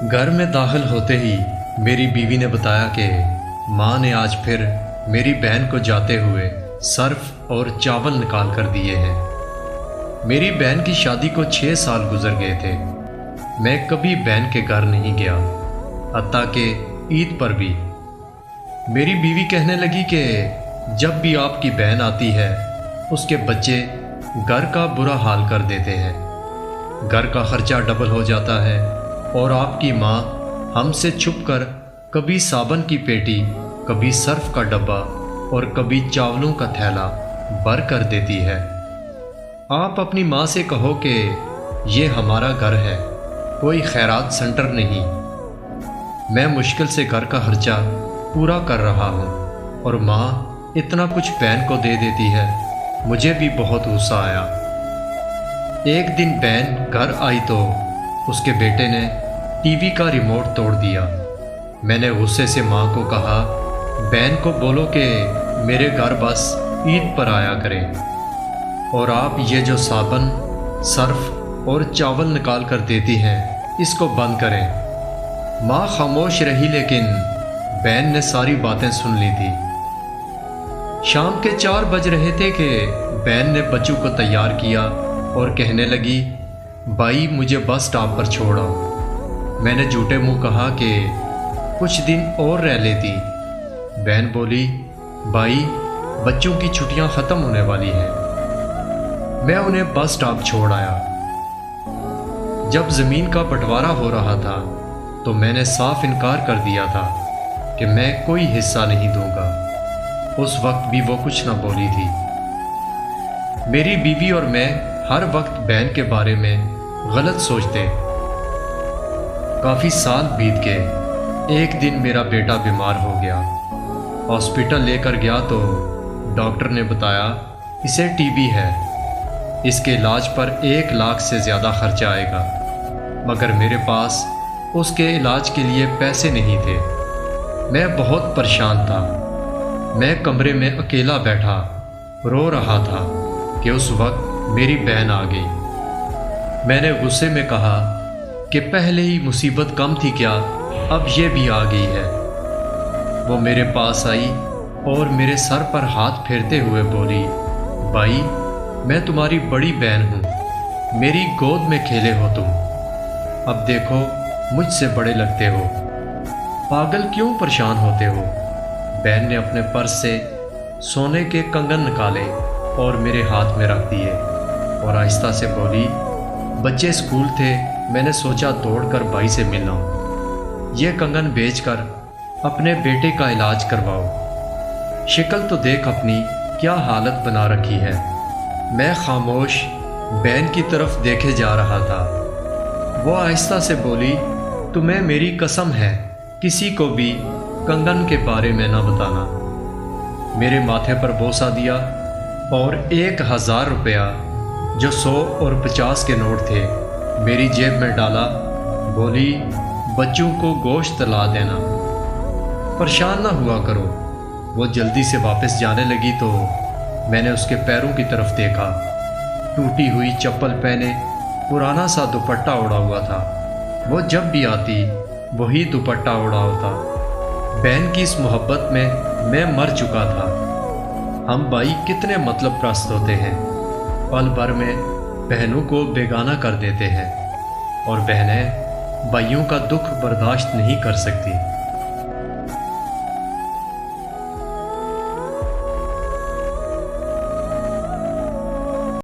घर में दाखिल होते ही मेरी बीवी ने बताया कि माँ ने आज फिर मेरी बहन को जाते हुए सर्फ और चावल निकाल कर दिए हैं। मेरी बहन की शादी को 6 साल गुजर गए थे। मैं कभी बहन के घर नहीं गया, हत्ता कि ईद पर भी। मेरी बीवी कहने लगी कि जब भी आपकी बहन आती है उसके बच्चे घर का बुरा हाल कर देते हैं, घर का खर्चा डबल हो जाता है और आपकी माँ हमसे छुपकर कभी साबन की पेटी, कभी सर्फ का डब्बा और कभी चावलों का थैला भर कर देती है। आप अपनी माँ से कहो कि ये हमारा घर है, कोई खैरात सेंटर नहीं। मैं मुश्किल से घर का खर्चा पूरा कर रहा हूँ और माँ इतना कुछ बहन को दे देती है। मुझे भी बहुत गुस्सा आया। एक दिन बहन घर आई तो उसके बेटे ने टीवी का रिमोट तोड़ दिया। मैंने गुस्से से माँ को कहा, बहन को बोलो कि मेरे घर बस ईद पर आया करें और आप ये जो साबन, सर्फ और चावल निकाल कर देती हैं इसको बंद करें। माँ खामोश रही लेकिन बहन ने सारी बातें सुन ली थी। शाम के 4 बज रहे थे कि बहन ने बच्चों को तैयार किया और कहने लगी, भाई मुझे बस स्टॉप पर छोड़ आओ। मैंने झूठे मुंह कहा कि कुछ दिन और रह लेती। बहन बोली, भाई बच्चों की छुट्टियां ख़त्म होने वाली हैं। मैं उन्हें बस स्टॉप छोड़ आया। जब ज़मीन का बंटवारा हो रहा था तो मैंने साफ इनकार कर दिया था कि मैं कोई हिस्सा नहीं दूंगा। उस वक्त भी वो कुछ ना बोली थी। मेरी बीवी और मैं हर वक्त बहन के बारे में गलत सोचते। काफ़ी साल बीत गए। एक दिन मेरा बेटा बीमार हो गया। हॉस्पिटल लेकर गया तो डॉक्टर ने बताया इसे टीबी है, इसके इलाज पर 1 लाख से ज़्यादा खर्चा आएगा। मगर मेरे पास उसके इलाज के लिए पैसे नहीं थे। मैं बहुत परेशान था। मैं कमरे में अकेला बैठा रो रहा था कि उस वक्त मेरी बहन आ गई। मैंने गुस्से में कहा कि पहले ही मुसीबत कम थी क्या, अब ये भी आ गई है। वो मेरे पास आई और मेरे सर पर हाथ फेरते हुए बोली, भाई मैं तुम्हारी बड़ी बहन हूँ, मेरी गोद में खेले हो तुम, अब देखो मुझसे बड़े लगते हो, पागल क्यों परेशान होते हो। बहन ने अपने पर्स से सोने के कंगन निकाले और मेरे हाथ में रख दिए और आहिस्ता से बोली, बच्चे स्कूल थे, मैंने सोचा दौड़कर भाई से मिलना, ये कंगन बेचकर अपने बेटे का इलाज करवाओ। शक्ल तो देख अपनी क्या हालत बना रखी है। मैं खामोश बहन की तरफ देखे जा रहा था। वो आहिस्ता से बोली, तुम्हें मेरी कसम है किसी को भी कंगन के बारे में ना बताना। मेरे माथे पर बोसा दिया और 1000 रुपया जो 100 और 50 के नोट थे मेरी जेब में डाला। बोली, बच्चों को गोश्त ला देना, परेशान ना हुआ करो। वो जल्दी से वापस जाने लगी तो मैंने उसके पैरों की तरफ देखा। टूटी हुई चप्पल पहने पुराना सा दुपट्टा ओढ़ा हुआ था। वो जब भी आती वही दुपट्टा ओढ़ा होता। बहन की इस मोहब्बत में मैं मर चुका था। हम भाई कितने मतलब प्रस्त होते हैं, पल भर में बहनों को बेगाना कर देते हैं और बहनें भाइयों का दुख बर्दाश्त नहीं कर सकती।